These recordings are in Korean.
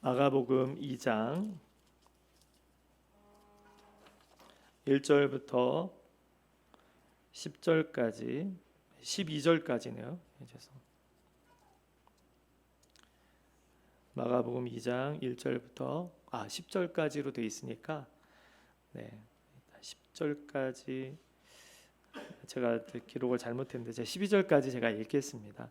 마가복음 2장 1절부터 10절까지 12절까지네요. 마가복음 2장 1절부터 10절까지로 되어 있으니까 10절까지 제가 기록을 잘못했는데 12절까지 제가 읽겠습니다.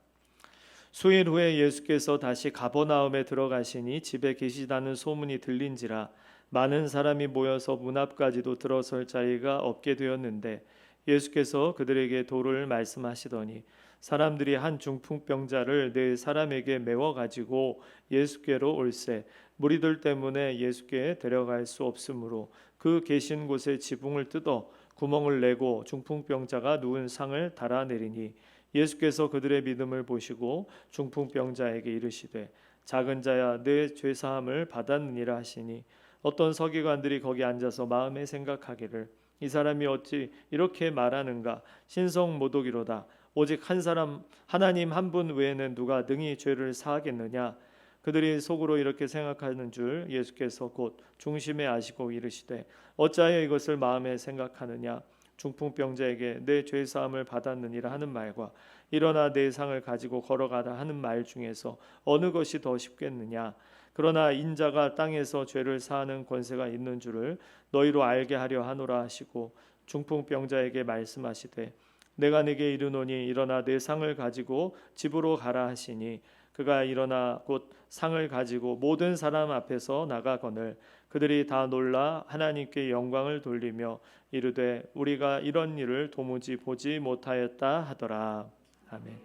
수일 후에 예수께서 다시 가버나움에 들어가시니 집에 계시다는 소문이 들린지라 많은 사람이 모여서 문 앞까지도 들어설 자리가 없게 되었는데 예수께서 그들에게 도를 말씀하시더니 사람들이 한 중풍병자를 네 사람에게 메워 가지고 예수께로 올세 무리들 때문에 예수께 데려갈 수 없으므로 그 계신 곳에 지붕을 뜯어 구멍을 내고 중풍병자가 누운 상을 달아내리니 예수께서 그들의 믿음을 보시고 중풍병자에게 이르시되 작은 자야 내 죄사함을 받았느니라 하시니 어떤 서기관들이 거기 앉아서 마음에 생각하기를 이 사람이 어찌 이렇게 말하는가 신성모독이로다 오직 한 사람 하나님 한 분 외에는 누가 능히 죄를 사하겠느냐 그들이 속으로 이렇게 생각하는 줄 예수께서 곧 중심에 아시고 이르시되 어찌하여 이것을 마음에 생각하느냐 중풍병자에게 내 죄사함을 받았느니라 하는 말과 일어나 내 상을 가지고 걸어가라 하는 말 중에서 어느 것이 더 쉽겠느냐 그러나 인자가 땅에서 죄를 사하는 권세가 있는 줄을 너희로 알게 하려 하노라 하시고 중풍병자에게 말씀하시되 내가 네게 이르노니 일어나 내 상을 가지고 집으로 가라 하시니 그가 일어나 곧 상을 가지고 모든 사람 앞에서 나가거늘 그들이 다 놀라 하나님께 영광을 돌리며 이르되 우리가 이런 일을 도무지 보지 못하였다 하더라. 아멘.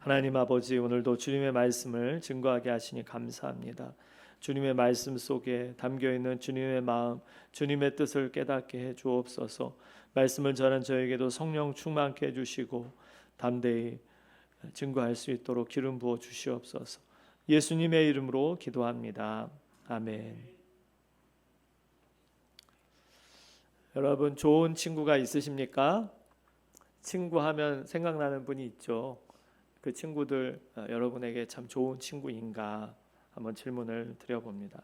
하나님 아버지 오늘도 주님의 말씀을 증거하게 하시니 감사합니다. 주님의 말씀 속에 담겨있는 주님의 마음 주님의 뜻을 깨닫게 해 주옵소서. 말씀을 전한 저에게도 성령 충만케 해주시고 담대히 증거할 수 있도록 기름 부어 주시옵소서. 예수님의 이름으로 기도합니다. 아멘. 여러분 좋은 친구가 있으십니까? 친구하면 생각나는 분이 있죠. 그 친구들 여러분에게 참 좋은 친구인가 한번 질문을 드려봅니다.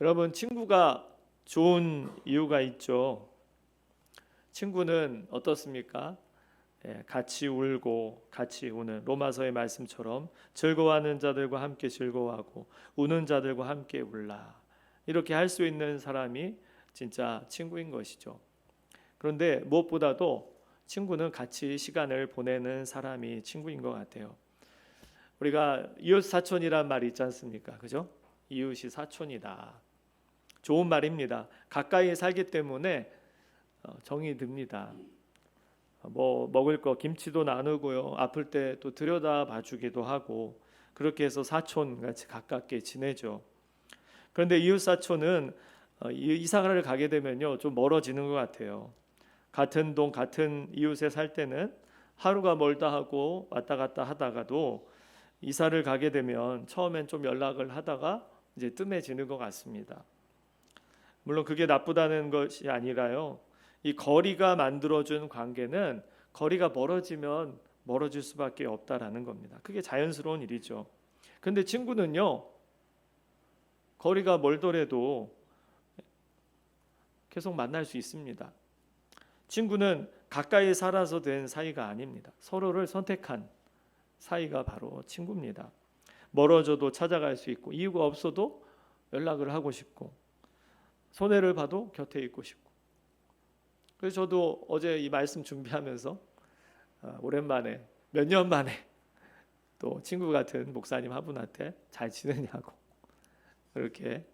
여러분 친구가 좋은 이유가 있죠. 친구는 어떻습니까? 같이 울고 같이 우는 로마서의 말씀처럼 즐거워하는 자들과 함께 즐거워하고 우는 자들과 함께 울라 이렇게 할 수 있는 사람이 진짜 친구인 것이죠. 그런데 무엇보다도 친구는 같이 시간을 보내는 사람이 친구인 것 같아요. 우리가 이웃 사촌이란 말이 있지 않습니까? 그죠? 이웃이 사촌이다. 좋은 말입니다. 가까이 살기 때문에 정이 듭니다. 뭐 먹을 거 김치도 나누고요. 아플 때 또 들여다 봐주기도 하고 그렇게 해서 사촌 같이 가깝게 지내죠. 그런데 이웃 사촌은 이사를 가게 되면요 좀 멀어지는 것 같아요. 같은 동 같은 이웃에 살 때는 하루가 멀다 하고 왔다 갔다 하다가도 이사를 가게 되면 처음엔 좀 연락을 하다가 이제 뜸해지는 것 같습니다. 물론 그게 나쁘다는 것이 아니라요. 이 거리가 만들어준 관계는 거리가 멀어지면 멀어질 수밖에 없다라는 겁니다. 그게 자연스러운 일이죠. 그런데 친구는요. 거리가 멀더라도 계속 만날 수 있습니다. 친구는 가까이 살아서 된 사이가 아닙니다. 서로를 선택한 사이가 바로 친구입니다. 멀어져도 찾아갈 수 있고 이유가 없어도 연락을 하고 싶고 손해를 봐도 곁에 있고 싶고 그래서 저도 어제 이 말씀 준비하면서 오랜만에 몇 년 만에 또 친구 같은 목사님 한 분한테 잘 지내냐고 그렇게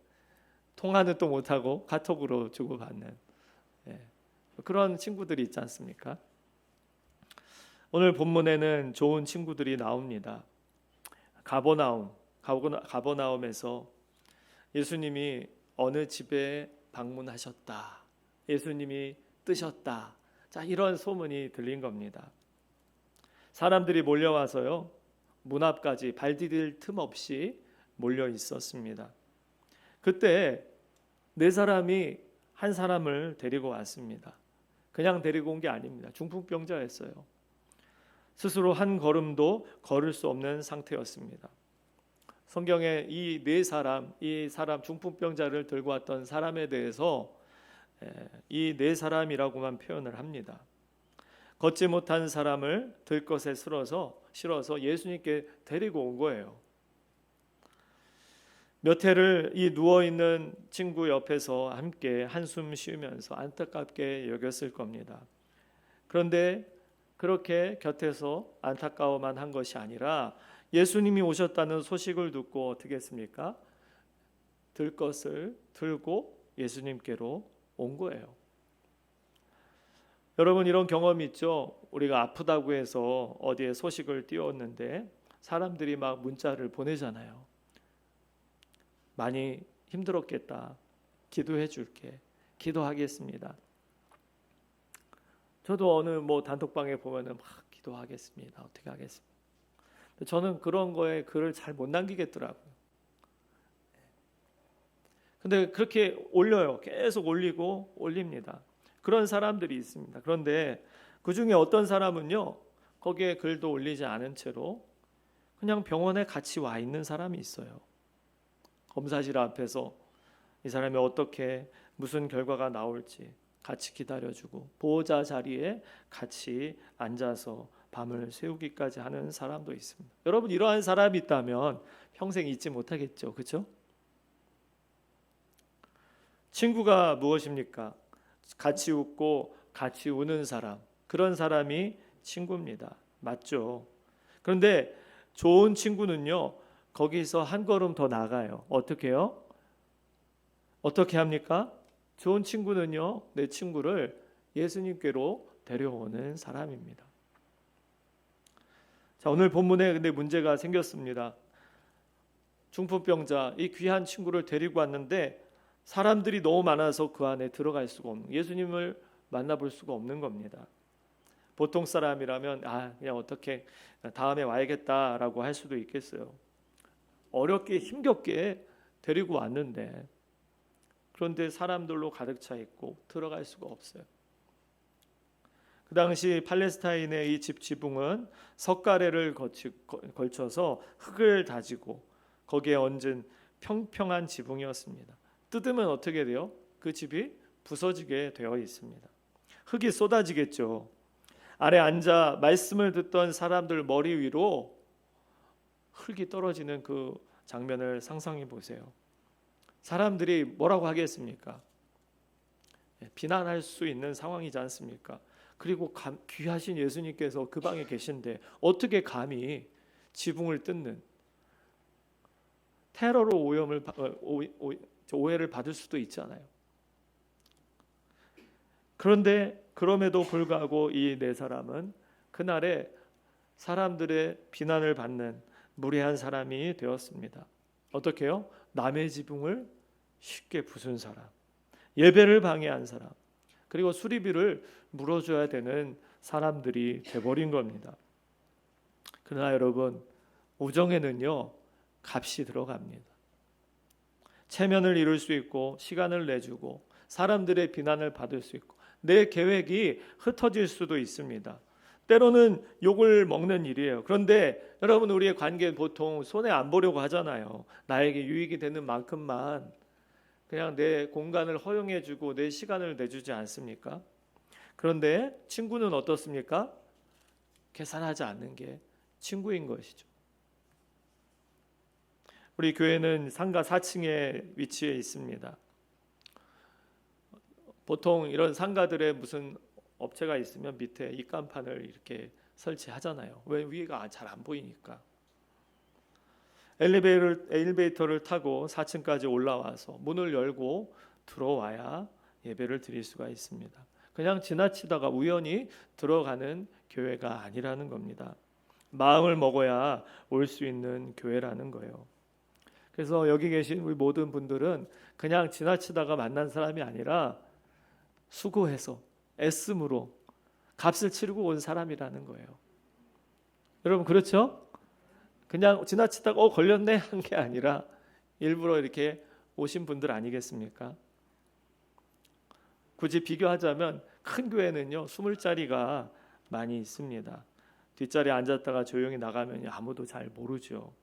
통화는 또 못하고 카톡으로 주고받는 그런 친구들이 있지 않습니까? 오늘 본문에는 좋은 친구들이 나옵니다. 가버나움에서 예수님이 어느 집에 방문하셨다. 예수님이 뜨셨다. 자, 이런 소문이 들린 겁니다. 사람들이 몰려와서요. 문 앞까지 발 디딜 틈 없이 몰려 있었습니다. 그때 네 사람이 한 사람을 데리고 왔습니다. 그냥 데리고 온 게 아닙니다. 중풍병자였어요. 스스로 한 걸음도 걸을 수 없는 상태였습니다. 성경에 이 네 사람, 이 사람 중풍병자를 들고 왔던 사람에 대해서 이 네 사람이라고만 표현을 합니다. 걷지 못한 사람을 들것에 실어서 예수님께 데리고 온 거예요. 몇 해를 이 누워있는 친구 옆에서 함께 한숨 쉬면서 안타깝게 여겼을 겁니다. 그런데 그렇게 곁에서 안타까워만 한 것이 아니라 예수님이 오셨다는 소식을 듣고 어떻게 했습니까? 들것을 들고 예수님께로 온 거예요. 여러분, 이런 경험이 있죠? 우리가 아프다고 해서 어디에 소식을 띄웠는데 사람들이 막 문자를 보내잖아요. 많이 힘들었겠다. 기도해 줄게. 기도하겠습니다. 저도 어느 단톡방에 보면은 막 기도하겠습니다. 어떻게 하겠습니다. 저는 그런 거에 글을 잘 못 남기겠더라고요. 근데 그렇게 올려요. 계속 올리고 올립니다. 그런 사람들이 있습니다. 그런데 그 중에 어떤 사람은요, 거기에 글도 올리지 않은 채로 그냥 병원에 같이 와 있는 사람이 있어요. 검사실 앞에서 이 사람이 어떻게 무슨 결과가 나올지 같이 기다려주고 보호자 자리에 같이 앉아서 밤을 새우기까지 하는 사람도 있습니다. 여러분, 이러한 사람이 있다면 평생 잊지 못하겠죠, 그렇죠? 친구가 무엇입니까? 같이 웃고 같이 우는 사람, 그런 사람이 친구입니다. 맞죠? 그런데 좋은 친구는요, 거기서 한 걸음 더 나가요. 어떻게 해요? 어떻게 합니까? 좋은 친구는요, 내 친구를 예수님께로 데려오는 사람입니다. 자, 오늘 본문에 근데 문제가 생겼습니다. 중풍병자, 이 귀한 친구를 데리고 왔는데 사람들이 너무 많아서 그 안에 들어갈 수가 없는, 예수님을 만나볼 수가 없는 겁니다. 보통 사람이라면 그냥 어떻게 다음에 와야겠다라고 할 수도 있겠어요. 어렵게 힘겹게 데리고 왔는데, 그런데 사람들로 가득 차 있고 들어갈 수가 없어요. 그 당시 팔레스타인의 이 집 지붕은 석가래를 걸쳐서 흙을 다지고 거기에 얹은 평평한 지붕이었습니다. 뜯으면 어떻게 돼요? 그 집이 부서지게 되어 있습니다. 흙이 쏟아지겠죠. 아래 앉아 말씀을 듣던 사람들 머리 위로 흙이 떨어지는 그 장면을 상상해 보세요. 사람들이 뭐라고 하겠습니까? 비난할 수 있는 상황이지 않습니까? 그리고 귀하신 예수님께서 그 방에 계신데 어떻게 감히 지붕을 뜯는, 테러로 오해를 받을 수도 있잖아요. 그런데 그럼에도 불구하고 이 네 사람은 그날에 사람들의 비난을 받는 무례한 사람이 되었습니다. 어떻게요? 남의 지붕을 쉽게 부순 사람, 예배를 방해한 사람, 그리고 수리비를 물어줘야 되는 사람들이 돼버린 겁니다. 그러나 여러분, 우정에는요, 값이 들어갑니다. 체면을 이룰 수 있고 시간을 내주고 사람들의 비난을 받을 수 있고 내 계획이 흩어질 수도 있습니다. 때로는 욕을 먹는 일이에요. 그런데 여러분, 우리의 관계는 보통 손해 안 보려고 하잖아요. 나에게 유익이 되는 만큼만 그냥 내 공간을 허용해주고 내 시간을 내주지 않습니까? 그런데 친구는 어떻습니까? 계산하지 않는 게 친구인 것이죠. 우리 교회는 상가 4층에 위치해 있습니다. 보통 이런 상가들에 무슨 업체가 있으면 밑에 입간판을 이렇게 설치하잖아요. 왜? 위가 잘 안 보이니까. 엘리베이터를 타고 4층까지 올라와서 문을 열고 들어와야 예배를 드릴 수가 있습니다. 그냥 지나치다가 우연히 들어가는 교회가 아니라는 겁니다. 마음을 먹어야 올 수 있는 교회라는 거예요. 그래서 여기 계신 우리 모든 분들은 그냥 지나치다가 만난 사람이 아니라 수고해서 애씀으로 값을 치르고 온 사람이라는 거예요. 여러분, 그렇죠? 그냥 지나치다가 걸렸네 한 게 아니라 일부러 이렇게 오신 분들 아니겠습니까? 굳이 비교하자면 큰 교회는요, 20자리가 많이 있습니다. 뒷자리에 앉았다가 조용히 나가면 아무도 잘 모르죠.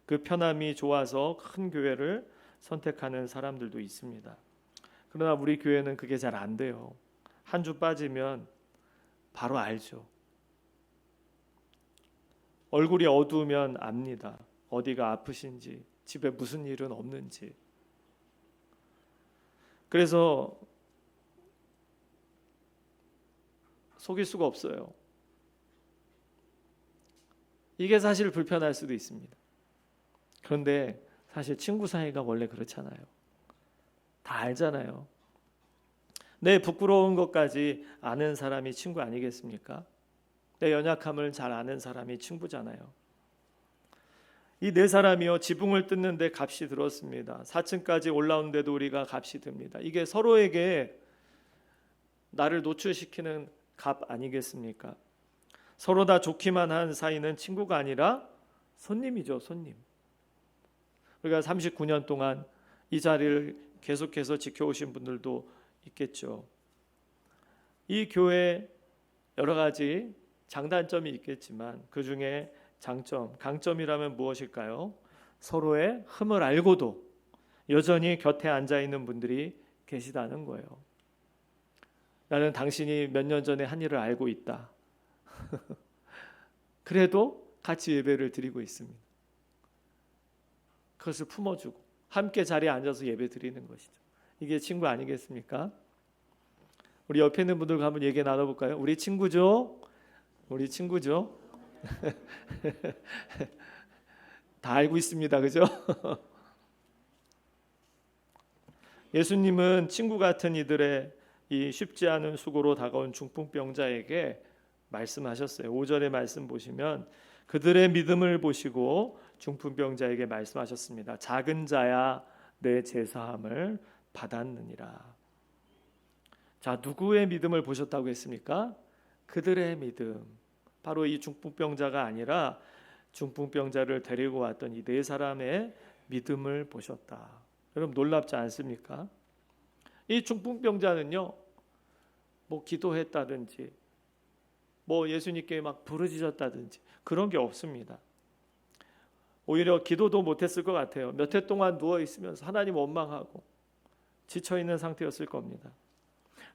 그 편함이 좋아서 큰 교회를 선택하는 사람들도 있습니다. 그러나 우리 교회는 그게 잘 안 돼요. 한 주 빠지면 바로 알죠. 얼굴이 어두우면 압니다. 어디가 아프신지, 집에 무슨 일은 없는지. 그래서 속일 수가 없어요. 이게 사실 불편할 수도 있습니다. 그런데 사실 친구 사이가 원래 그렇잖아요. 다 알잖아요. 내 부끄러운 것까지 아는 사람이 친구 아니겠습니까? 내 연약함을 잘 아는 사람이 친구잖아요. 이 네 사람이요, 지붕을 뜯는데 값이 들었습니다. 4층까지 올라오는데도 우리가 값이 듭니다. 이게 서로에게 나를 노출시키는 값 아니겠습니까? 서로 다 좋기만 한 사이는 친구가 아니라 손님이죠, 손님. 우리가 39년 동안 이 자리를 계속해서 지켜오신 분들도 있겠죠. 이 교회 여러 가지 장단점이 있겠지만 그 중에 장점, 강점이라면 무엇일까요? 서로의 흠을 알고도 여전히 곁에 앉아 있는 분들이 계시다는 거예요. 나는 당신이 몇 년 전에 한 일을 알고 있다. 그래도 같이 예배를 드리고 있습니다. 그것을 품어주고 함께 자리에 앉아서 예배 드리는 것이죠. 이게 친구 아니겠습니까? 우리 옆에 있는 분들과 한번 얘기 나눠볼까요? 우리 친구죠? 우리 친구죠? 다 알고 있습니다. 그죠? 예수님은 친구 같은 이들의 이 쉽지 않은 수고로 다가온 중풍병자에게 말씀하셨어요. 5절의 말씀 보시면 그들의 믿음을 보시고 중풍병자에게 말씀하셨습니다. 작은 자야 내 제사함을 받았느니라. 자, 누구의 믿음을 보셨다고 했습니까? 그들의 믿음. 바로 이 중풍병자가 아니라 중풍병자를 데리고 왔던 이 네 사람의 믿음을 보셨다. 여러분 놀랍지 않습니까? 이 중풍병자는요, 뭐 기도했다든지 뭐 예수님께 막 부르짖었다든지 그런 게 없습니다. 오히려 기도도 못했을 것 같아요. 몇 해 동안 누워 있으면서 하나님 원망하고 지쳐 있는 상태였을 겁니다.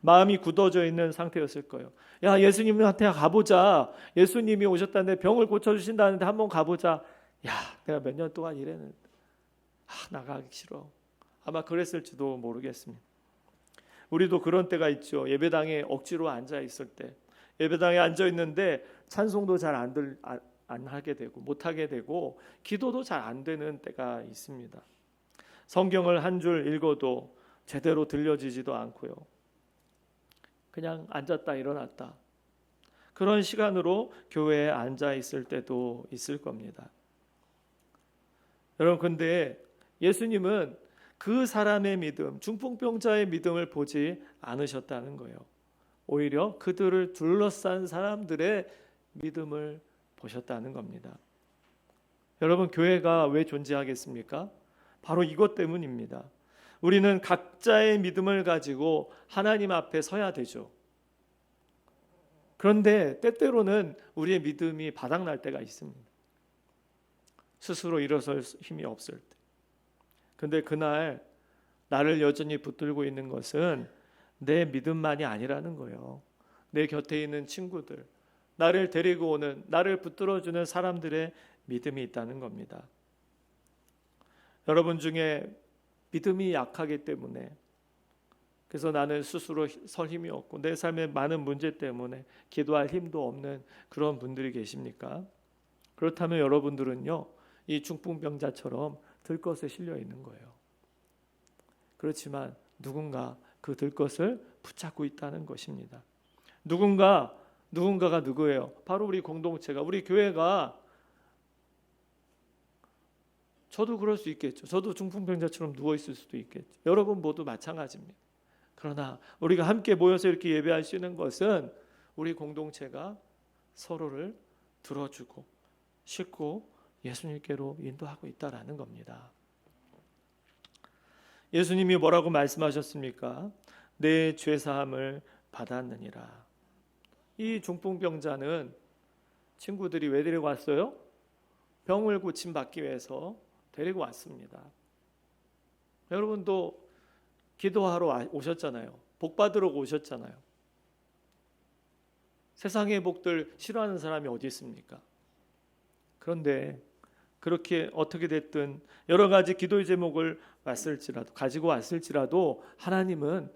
마음이 굳어져 있는 상태였을 거예요. 야, 예수님한테 가보자. 예수님이 오셨다는데 병을 고쳐주신다는데 한번 가보자. 야, 내가 몇 년 동안 일했는데 나가기 싫어. 아마 그랬을지도 모르겠습니다. 우리도 그런 때가 있죠. 예배당에 억지로 앉아 있을 때, 예배당에 앉아 있는데 찬송도 잘 안 하게 되고 못 하게 되고 기도도 잘 안 되는 때가 있습니다. 성경을 한 줄 읽어도 제대로 들려지지도 않고요. 그냥 앉았다 일어났다. 그런 시간으로 교회에 앉아 있을 때도 있을 겁니다. 여러분, 근데 예수님은 그 사람의 믿음, 중풍병자의 믿음을 보지 않으셨다는 거예요. 오히려 그들을 둘러싼 사람들의 믿음을 보셨다는 겁니다. 여러분, 교회가 왜 존재하겠습니까? 바로 이것 때문입니다. 우리는 각자의 믿음을 가지고 하나님 앞에 서야 되죠. 그런데 때때로는 우리의 믿음이 바닥날 때가 있습니다. 스스로 일어설 힘이 없을 때. 근데 그날 나를 여전히 붙들고 있는 것은 내 믿음만이 아니라는 거예요. 내 곁에 있는 친구들, 나를 데리고 오는, 나를 붙들어주는 사람들의 믿음이 있다는 겁니다. 여러분 중에 믿음이 약하기 때문에, 그래서 나는 스스로 설 힘이 없고 내 삶의 많은 문제 때문에 기도할 힘도 없는 그런 분들이 계십니까? 그렇다면 여러분들은요, 이 중풍병자처럼 들것에 실려 있는 거예요. 그렇지만 누군가 그 들것을 붙잡고 있다는 것입니다. 누군가가 누구예요? 바로 우리 공동체가, 우리 교회가. 저도 그럴 수 있겠죠. 저도 중풍병자처럼 누워 있을 수도 있겠죠. 여러분 모두 마찬가지입니다. 그러나 우리가 함께 모여서 이렇게 예배할 수 있는 것은 우리 공동체가 서로를 들어주고 싣고 예수님께로 인도하고 있다라는 겁니다. 예수님이 뭐라고 말씀하셨습니까? 내 죄사함을 받았느니라. 이 중풍병자는 친구들이 왜 데리고 왔어요? 병을 고침받기 위해서 데리고 왔습니다. 여러분도 기도하러 오셨잖아요. 복 받으러 오셨잖아요. 세상의 복들 싫어하는 사람이 어디 있습니까? 그런데 그렇게 어떻게 됐든 여러 가지 기도의 제목을 가지고 왔을지라도 하나님은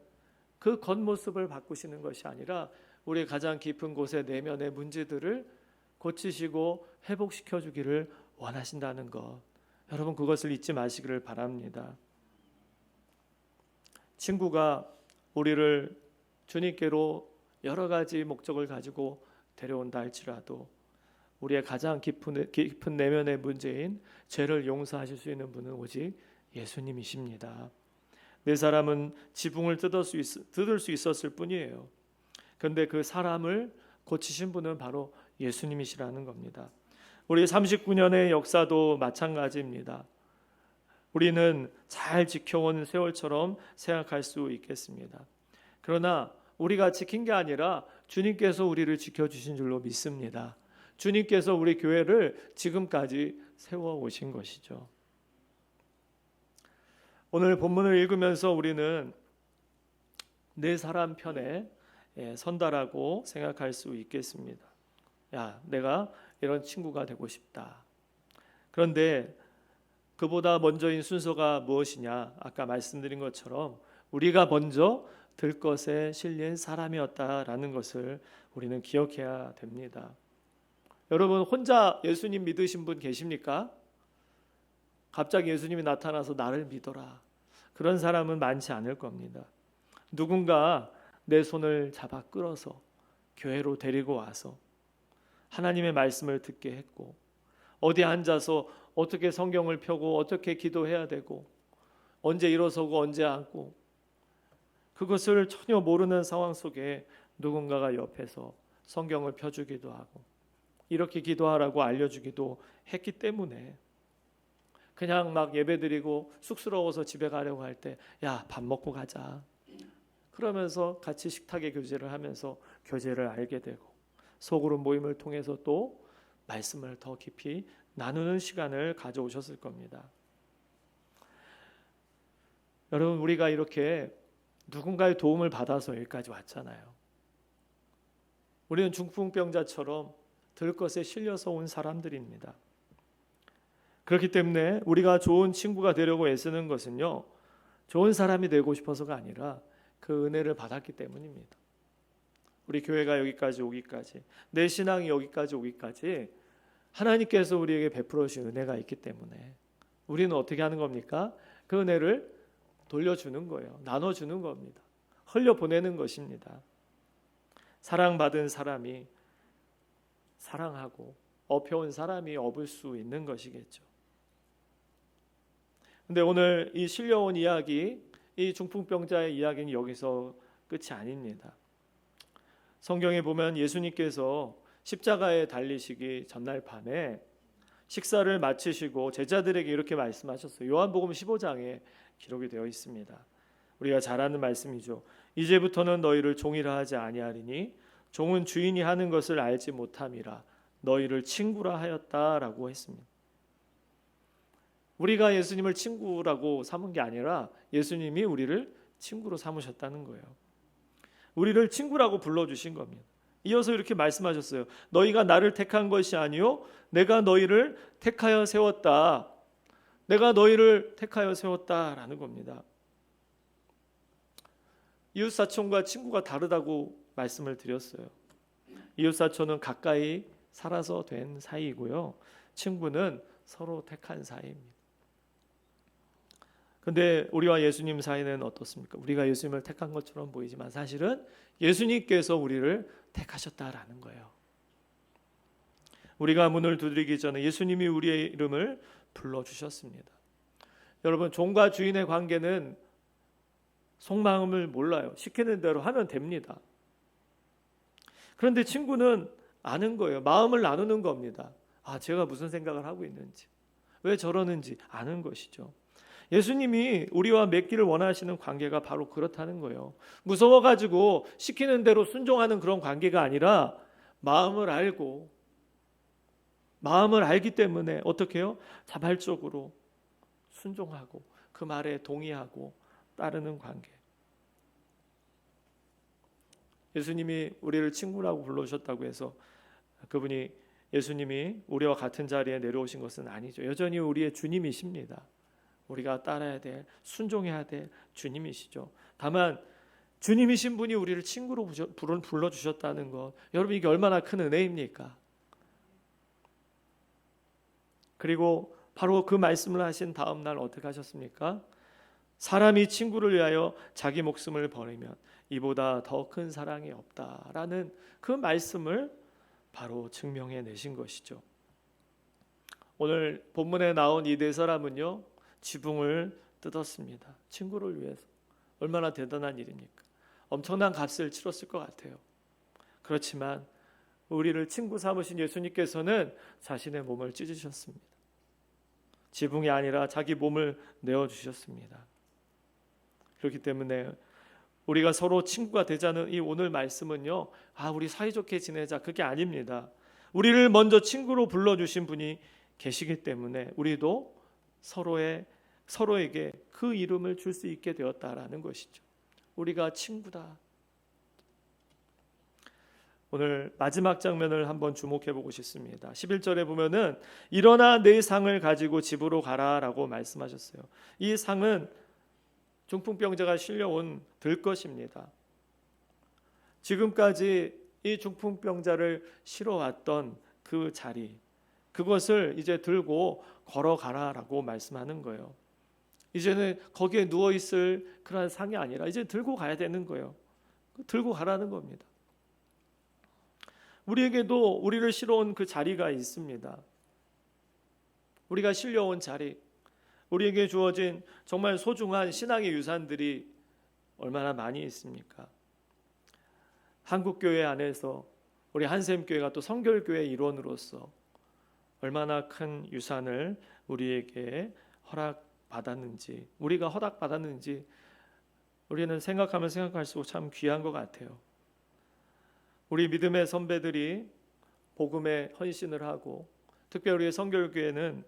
그 겉모습을 바꾸시는 것이 아니라 우리의 가장 깊은 곳의 내면의 문제들을 고치시고 회복시켜 주기를 원하신다는 것, 여러분 그것을 잊지 마시기를 바랍니다. 친구가 우리를 주님께로 여러 가지 목적을 가지고 데려온다 할지라도 우리의 가장 깊은 내면의 문제인 죄를 용서하실 수 있는 분은 오직 예수님이십니다. 네 사람은 지붕을 뜯을 수 있었을 뿐이에요. 그런데 그 사람을 고치신 분은 바로 예수님이시라는 겁니다. 우리 39년의 역사도 마찬가지입니다. 우리는 잘 지켜온 세월처럼 생각할 수 있겠습니다. 그러나 우리가 지킨 게 아니라 주님께서 우리를 지켜주신 줄로 믿습니다. 주님께서 우리 교회를 지금까지 세워오신 것이죠. 오늘 본문을 읽으면서 우리는 네 사람 편에 선다라고 생각할 수 있겠습니다. 야, 내가 이런 친구가 되고 싶다. 그런데 그보다 먼저인 순서가 무엇이냐? 아까 말씀드린 것처럼 우리가 먼저 들 것에 실린 사람이었다라는 것을 우리는 기억해야 됩니다. 여러분 혼자 예수님 믿으신 분 계십니까? 갑자기 예수님이 나타나서 나를 믿어라. 그런 사람은 많지 않을 겁니다. 누군가 내 손을 잡아 끌어서 교회로 데리고 와서 하나님의 말씀을 듣게 했고 어디 앉아서 어떻게 성경을 펴고 어떻게 기도해야 되고 언제 일어서고 언제 앉고 그것을 전혀 모르는 상황 속에 누군가가 옆에서 성경을 펴주기도 하고 이렇게 기도하라고 알려주기도 했기 때문에 그냥 막 예배드리고 쑥스러워서 집에 가려고 할 때 야, 밥 먹고 가자. 그러면서 같이 식탁에 교제를 하면서 교제를 알게 되고 소그룹 모임을 통해서 또 말씀을 더 깊이 나누는 시간을 가져오셨을 겁니다. 여러분 우리가 이렇게 누군가의 도움을 받아서 여기까지 왔잖아요. 우리는 중풍병자처럼 들것에 실려서 온 사람들입니다. 그렇기 때문에 우리가 좋은 친구가 되려고 애쓰는 것은요, 좋은 사람이 되고 싶어서가 아니라 그 은혜를 받았기 때문입니다. 우리 교회가 여기까지 오기까지, 내 신앙이 여기까지 오기까지 하나님께서 우리에게 베풀어 주신 은혜가 있기 때문에 우리는 어떻게 하는 겁니까? 그 은혜를 돌려주는 거예요. 나눠주는 겁니다. 흘려보내는 것입니다. 사랑받은 사람이 사랑하고 업혀온 사람이 업을 수 있는 것이겠죠. 근데 오늘 이 실려온 이야기, 이 중풍병자의 이야기는 여기서 끝이 아닙니다. 성경에 보면 예수님께서 십자가에 달리시기 전날 밤에 식사를 마치시고 제자들에게 이렇게 말씀하셨어요. 요한복음 15장에 기록이 되어 있습니다. 우리가 잘 아는 말씀이죠. 이제부터는 너희를 종이라 하지 아니하리니 종은 주인이 하는 것을 알지 못함이라 너희를 친구라 하였다라고 했습니다. 우리가 예수님을 친구라고 삼은 게 아니라 예수님이 우리를 친구로 삼으셨다는 거예요. 우리를 친구라고 불러주신 겁니다. 이어서 이렇게 말씀하셨어요. 너희가 나를 택한 것이 아니요 내가 너희를 택하여 세웠다. 내가 너희를 택하여 세웠다라는 겁니다. 이웃사촌과 친구가 다르다고 말씀을 드렸어요. 이웃사촌은 가까이 살아서 된 사이이고요. 친구는 서로 택한 사이입니다. 근데 우리와 예수님 사이는 어떻습니까? 우리가 예수님을 택한 것처럼 보이지만 사실은 예수님께서 우리를 택하셨다라는 거예요. 우리가 문을 두드리기 전에 예수님이 우리의 이름을 불러주셨습니다. 여러분 종과 주인의 관계는 속마음을 몰라요. 시키는 대로 하면 됩니다. 그런데 친구는 아는 거예요. 마음을 나누는 겁니다. 아, 제가 무슨 생각을 하고 있는지, 왜 저러는지 아는 것이죠. 예수님이 우리와 맺기를 원하시는 관계가 바로 그렇다는 거예요. 무서워가지고 시키는 대로 순종하는 그런 관계가 아니라 마음을 알고 마음을 알기 때문에 어떻게 해요? 자발적으로 순종하고 그 말에 동의하고 따르는 관계. 예수님이 우리를 친구라고 불러주셨다고 해서 그분이 예수님이 우리와 같은 자리에 내려오신 것은 아니죠. 여전히 우리의 주님이십니다. 우리가 따라야 될, 순종해야 될 주님이시죠. 다만 주님이신 분이 우리를 친구로 불러주셨다는 것, 여러분 이게 얼마나 큰 은혜입니까? 그리고 바로 그 말씀을 하신 다음 날 어떻게 하셨습니까? 사람이 친구를 위하여 자기 목숨을 버리면 이보다 더 큰 사랑이 없다라는 그 말씀을 바로 증명해 내신 것이죠. 오늘 본문에 나온 이 네 사람은요, 지붕을 뜯었습니다. 친구를 위해서. 얼마나 대단한 일입니까? 엄청난 값을 치렀을 것 같아요. 그렇지만 우리를 친구 삼으신 예수님께서는 자신의 몸을 찢으셨습니다. 지붕이 아니라 자기 몸을 내어주셨습니다. 그렇기 때문에 우리가 서로 친구가 되자는 이 오늘 말씀은요, 우리 사이좋게 지내자, 그게 아닙니다. 우리를 먼저 친구로 불러주신 분이 계시기 때문에 우리도 서로에게 그 이름을 줄 수 있게 되었다라는 것이죠. 우리가 친구다. 오늘 마지막 장면을 한번 주목해 보고 싶습니다. 11절에 보면은 일어나 내 상을 가지고 집으로 가라라고 말씀하셨어요. 이 상은 중풍병자가 실려온 들것입니다. 지금까지 이 중풍병자를 실어왔던 그 자리, 그것을 이제 들고 걸어가라라고 말씀하는 거예요. 이제는 거기에 누워있을 그런 상이 아니라 이제 들고 가야 되는 거예요. 들고 가라는 겁니다. 우리에게도 우리를 실어온 그 자리가 있습니다. 우리가 실려온 자리, 우리에게 주어진 정말 소중한 신앙의 유산들이 얼마나 많이 있습니까? 한국교회 안에서 우리 한샘교회가 또 성결교회의 일원으로서 얼마나 큰 유산을 우리에게 허락받았는지, 우리가 허락받았는지 우리는 생각하면 생각할수록 참 귀한 것 같아요. 우리 믿음의 선배들이 복음에 헌신을 하고, 특별히 우리 성결교회는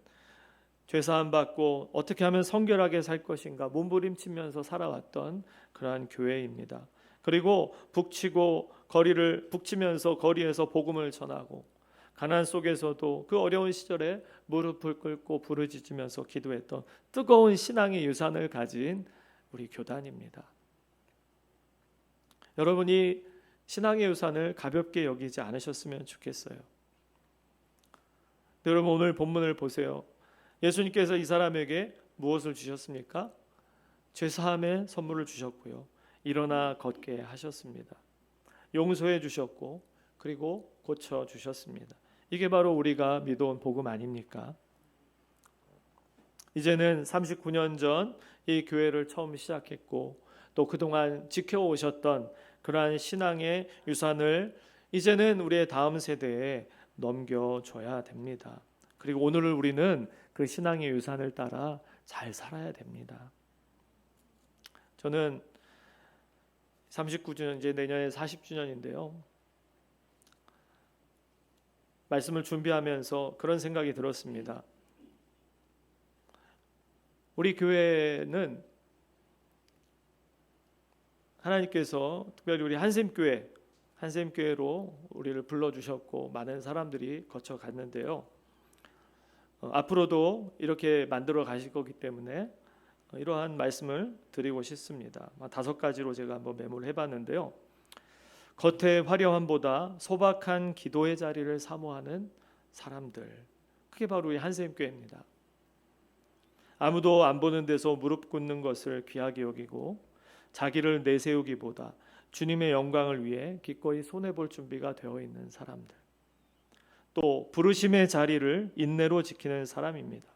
죄사함 받고 어떻게 하면 성결하게 살 것인가 몸부림치면서 살아왔던 그러한 교회입니다. 그리고 북치면서 거리에서 복음을 전하고, 가난 속에서도 그 어려운 시절에 무릎을 꿇고 부르짖으면서 기도했던 뜨거운 신앙의 유산을 가진 우리 교단입니다. 여러분이 신앙의 유산을 가볍게 여기지 않으셨으면 좋겠어요. 여러분 오늘 본문을 보세요. 예수님께서 이 사람에게 무엇을 주셨습니까? 죄사함의 선물을 주셨고요. 일어나 걷게 하셨습니다. 용서해 주셨고 그리고 고쳐 주셨습니다. 이게 바로 우리가 믿어온 복음 아닙니까? 이제는 39년 전 이 교회를 처음 시작했고 또 그동안 지켜오셨던 그러한 신앙의 유산을 이제는 우리의 다음 세대에 넘겨줘야 됩니다. 그리고 오늘을 우리는 그 신앙의 유산을 따라 잘 살아야 됩니다. 저는 39주년, 이제 내년에 40주년인데요. 말씀을 준비하면서 그런 생각이 들었습니다. 우리 교회는 하나님께서 특별히 우리 한샘교회로 우리를 불러주셨고 많은 사람들이 거쳐갔는데요. 앞으로도 이렇게 만들어 가실 거기 때문에 이러한 말씀을 드리고 싶습니다. 5가지로 제가 한번 메모를 해봤는데요. 겉의 화려함보다 소박한 기도의 자리를 사모하는 사람들, 그게 바로 우리 한샘교회입니다. 아무도 안 보는 데서 무릎 꿇는 것을 귀하게 여기고 자기를 내세우기보다 주님의 영광을 위해 기꺼이 손해볼 준비가 되어 있는 사람들, 또 부르심의 자리를 인내로 지키는 사람입니다.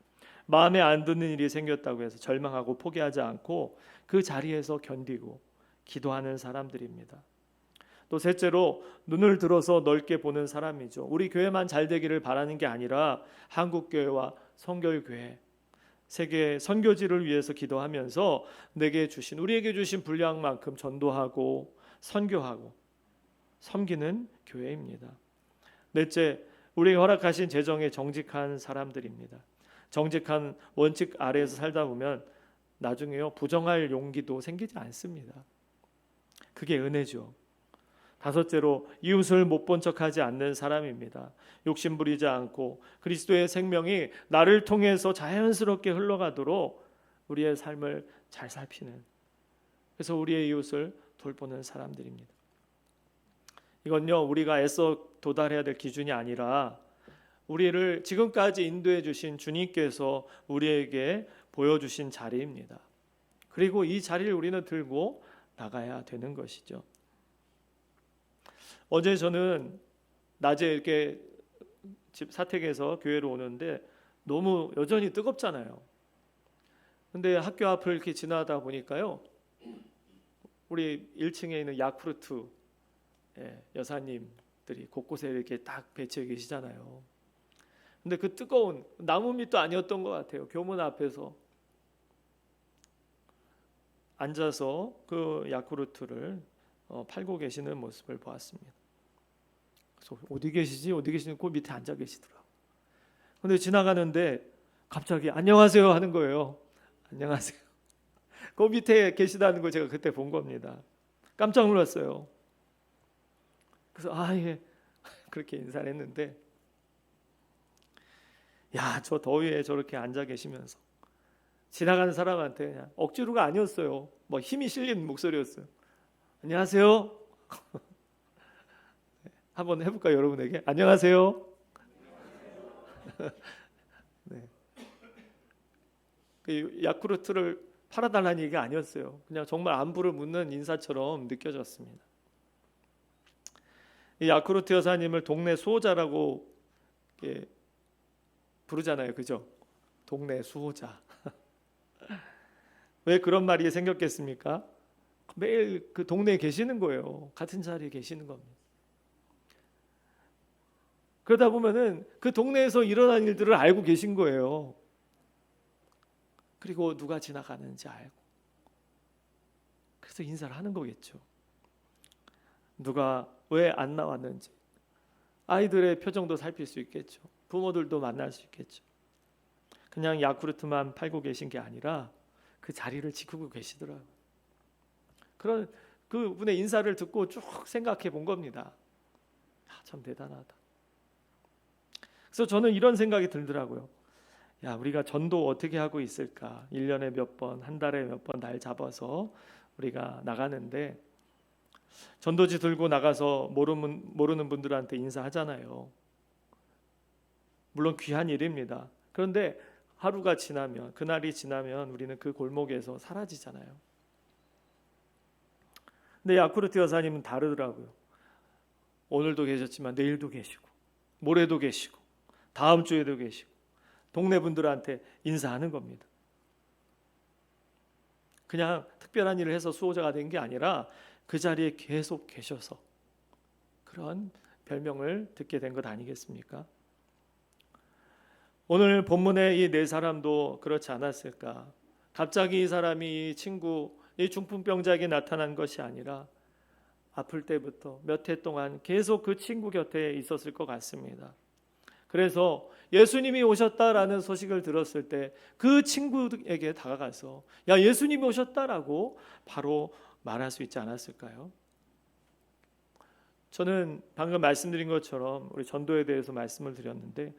마음에 안 드는 일이 생겼다고 해서 절망하고 포기하지 않고 그 자리에서 견디고 기도하는 사람들입니다. 또 셋째로 눈을 들어서 넓게 보는 사람이죠. 우리 교회만 잘 되기를 바라는 게 아니라 한국교회와 성결교회, 세계 선교지를 위해서 기도하면서 우리에게 주신 분량만큼 전도하고 선교하고 섬기는 교회입니다. 넷째, 우리에게 허락하신 재정에 정직한 사람들입니다. 정직한 원칙 아래에서 살다 보면 나중에요 부정할 용기도 생기지 않습니다. 그게 은혜죠. 다섯째로 이웃을 못 본 척하지 않는 사람입니다. 욕심 부리지 않고 그리스도의 생명이 나를 통해서 자연스럽게 흘러가도록 우리의 삶을 잘 살피는, 그래서 우리의 이웃을 돌보는 사람들입니다. 이건요 우리가 애써 도달해야 될 기준이 아니라 우리를 지금까지 인도해 주신 주님께서 우리에게 보여주신 자리입니다. 그리고 이 자리를 우리는 들고 나가야 되는 것이죠. 어제 저는 낮에 이렇게 집 사택에서 교회로 오는데 너무 여전히 뜨겁잖아요. 근데 학교 앞을 이렇게 지나다 보니까요 우리 1층에 있는 야쿠르트 여사님들이 곳곳에 이렇게 딱 배치해 계시잖아요. 근데 그 뜨거운 나무 밑도 아니었던 것 같아요. 교문 앞에서 앉아서 그 야쿠르트를 팔고 계시는 모습을 보았습니다. 그래서 어디 계시지? 어디 계시는 그 밑에 앉아 계시더라고요. 근데 지나가는데 갑자기 안녕하세요 하는 거예요. 안녕하세요. 그 밑에 계시다는 걸 제가 그때 본 겁니다. 깜짝 놀랐어요. 그래서 예 그렇게 인사를 했는데, 야, 저 더위에 저렇게 앉아 계시면서 지나가는 사람한테 그냥 억지로가 아니었어요. 뭐 힘이 실린 목소리였어요. 안녕하세요. 한번 해볼까요, 여러분에게? 안녕하세요. 네. 그 야쿠르트를 팔아달라는 얘기가 아니었어요. 그냥 정말 안부를 묻는 인사처럼 느껴졌습니다. 이 야쿠르트 여사님을 동네 수호자라고 부르잖아요, 그죠? 동네 수호자. 왜 그런 말이 생겼겠습니까? 매일 그 동네에 계시는 거예요. 같은 자리에 계시는 겁니다. 그러다 보면은 그 동네에서 일어난 일들을 알고 계신 거예요. 그리고 누가 지나가는지 알고, 그래서 인사를 하는 거겠죠. 누가 왜 안 나왔는지, 아이들의 표정도 살필 수 있겠죠. 부모들도 만날 수 있겠죠. 그냥 야쿠르트만 팔고 계신 게 아니라 그 자리를 지키고 계시더라고요. 그런 그분의 인사를 듣고 쭉 생각해 본 겁니다. 참 대단하다. 그래서 저는 이런 생각이 들더라고요. 야, 우리가 전도 어떻게 하고 있을까? 1년에 몇 번, 한 달에 몇 번 날 잡아서 우리가 나가는데, 전도지 들고 나가서 모르는 분들한테 인사하잖아요. 물론 귀한 일입니다. 그런데 하루가 지나면, 그날이 지나면 우리는 그 골목에서 사라지잖아요. 근데 야쿠르트 여사님은 다르더라고요. 오늘도 계셨지만 내일도 계시고 모레도 계시고 다음 주에도 계시고 동네 분들한테 인사하는 겁니다. 그냥 특별한 일을 해서 수호자가 된 게 아니라 그 자리에 계속 계셔서 그런 별명을 듣게 된 것 아니겠습니까? 오늘 본문의 이 네 사람도 그렇지 않았을까? 갑자기 이 사람이 이 친구, 이 중풍병자에게 나타난 것이 아니라 아플 때부터 몇 해 동안 계속 그 친구 곁에 있었을 것 같습니다. 그래서 예수님이 오셨다라는 소식을 들었을 때 그 친구에게 다가가서 야, 예수님이 오셨다라고 바로 말할 수 있지 않았을까요? 저는 방금 말씀드린 것처럼 우리 전도에 대해서 말씀을 드렸는데,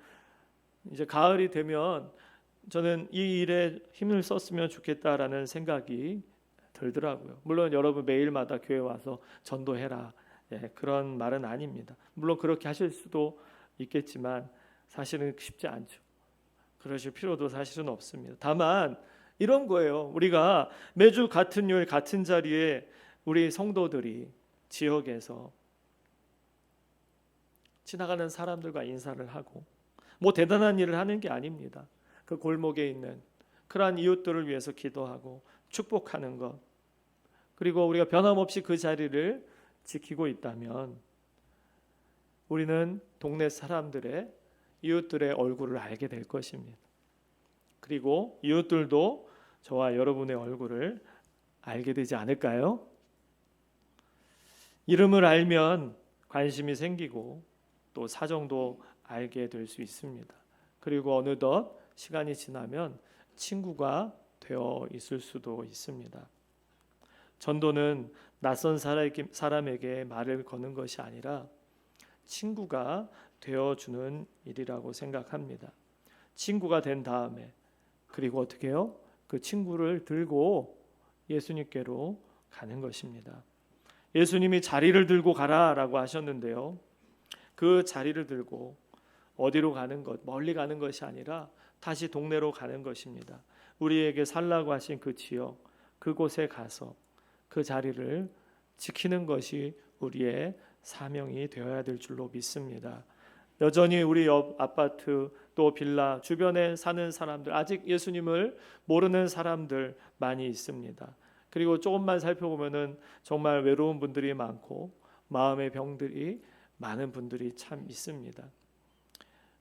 이제 가을이 되면 저는 이 일에 힘을 썼으면 좋겠다라는 생각이 들더라고요. 물론 여러분 매일마다 교회 와서 전도해라, 그런 말은 아닙니다. 물론 그렇게 하실 수도 있겠지만 사실은 쉽지 않죠. 그러실 필요도 사실은 없습니다. 다만 이런 거예요. 우리가 매주 같은 요일 같은 자리에 우리 성도들이 지역에서 지나가는 사람들과 인사를 하고, 뭐 대단한 일을 하는 게 아닙니다. 그 골목에 있는 그러한 이웃들을 위해서 기도하고 축복하는 것, 그리고 우리가 변함없이 그 자리를 지키고 있다면 우리는 동네 사람들의, 이웃들의 얼굴을 알게 될 것입니다. 그리고 이웃들도 저와 여러분의 얼굴을 알게 되지 않을까요? 이름을 알면 관심이 생기고 또 사정도 알게 될 수 있습니다. 그리고 어느덧 시간이 지나면 친구가 되어 있을 수도 있습니다. 전도는 낯선 사람에게 말을 거는 것이 아니라 친구가 되어주는 일이라고 생각합니다. 친구가 된 다음에 그리고 어떻게 해요? 그 친구를 들고 예수님께로 가는 것입니다. 예수님이 자리를 들고 가라라고 하셨는데요. 그 자리를 들고 어디로 가는 것, 멀리 가는 것이 아니라 다시 동네로 가는 것입니다. 우리에게 살라고 하신 그 지역, 그곳에 가서 그 자리를 지키는 것이 우리의 사명이 되어야 될 줄로 믿습니다. 여전히 우리 옆 아파트 또 빌라 주변에 사는 사람들, 아직 예수님을 모르는 사람들 많이 있습니다. 그리고 조금만 살펴보면은 정말 외로운 분들이 많고 마음의 병들이 많은 분들이 참 있습니다.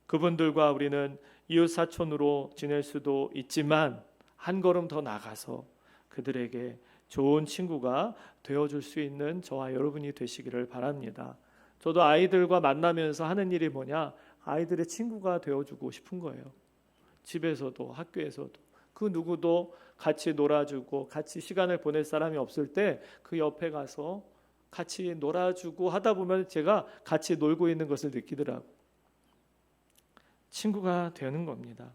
그분들과 우리는 이웃 사촌으로 지낼 수도 있지만 한 걸음 더 나가서 그들에게 좋은 친구가 되어줄 수 있는 저와 여러분이 되시기를 바랍니다. 저도 아이들과 만나면서 하는 일이 뭐냐? 아이들의 친구가 되어주고 싶은 거예요. 집에서도 학교에서도 그 누구도 같이 놀아주고 같이 시간을 보낼 사람이 없을 때 그 옆에 가서 같이 놀아주고 하다 보면 제가 같이 놀고 있는 것을 느끼더라고요. 친구가 되는 겁니다.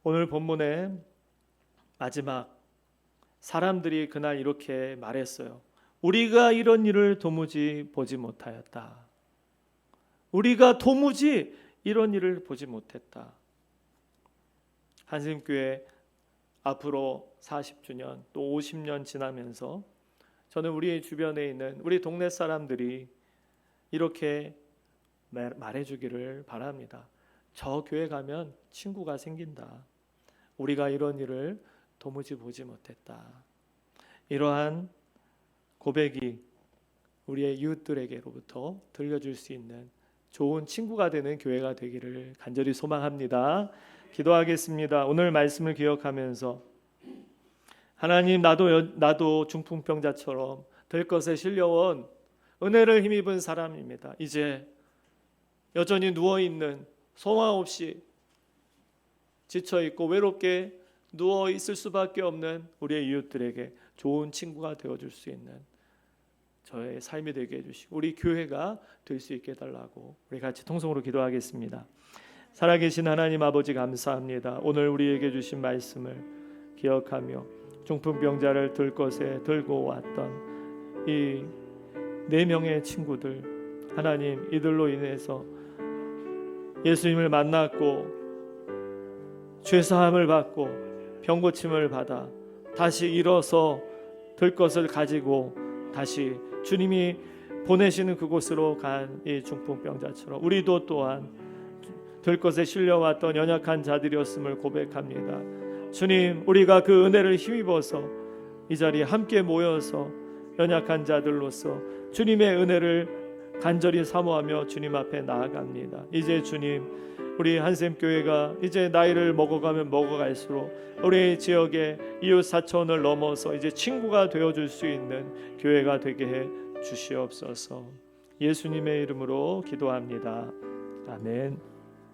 오늘 본문의 마지막 사람들이 그날 이렇게 말했어요. 우리가 이런 일을 도무지 보지 못하였다. 우리가 도무지 이런 일을 보지 못했다. 한샘교회 앞으로 40주년 또 50년 지나면서 저는 우리 주변에 있는 우리 동네 사람들이 이렇게 말해주기를 바랍니다. 저 교회 가면 친구가 생긴다. 우리가 이런 일을 도무지 보지 못했다. 이러한 고백이 우리의 이웃들에게로부터 들려줄 수 있는 좋은 친구가 되는 교회가 되기를 간절히 소망합니다. 기도하겠습니다. 오늘 말씀을 기억하면서 하나님, 나도 중풍병자처럼 될 것에 실려온 은혜를 힘입은 사람입니다. 이제 여전히 누워있는 소망 없이 지쳐있고 외롭게 누워있을 수밖에 없는 우리의 이웃들에게 좋은 친구가 되어줄 수 있는 저의 삶이 되게 해주시고 우리 교회가 될 수 있게 해달라고 우리 같이 통성으로 기도하겠습니다. 살아계신 하나님 아버지 감사합니다. 오늘 우리에게 주신 말씀을 기억하며 중풍병자를 들것에 들고 왔던 이 4명의 친구들, 하나님 이들로 인해서 예수님을 만났고 죄사함을 받고 병고침을 받아 다시 일어서 들것을 가지고 다시 주님이 보내시는 그곳으로 간 이 중풍병자처럼 우리도 또한 들것에 실려왔던 연약한 자들이었음을 고백합니다. 주님, 우리가 그 은혜를 힘입어서 이 자리에 함께 모여서 연약한 자들로서 주님의 은혜를 간절히 사모하며 주님 앞에 나아갑니다. 이제 주님, 우리 한샘교회가 이제 나이를 먹어가면 먹어갈수록 우리 지역의 이웃 사촌을 넘어서 이제 친구가 되어줄 수 있는 교회가 되게 해 주시옵소서. 예수님의 이름으로 기도합니다. 아멘.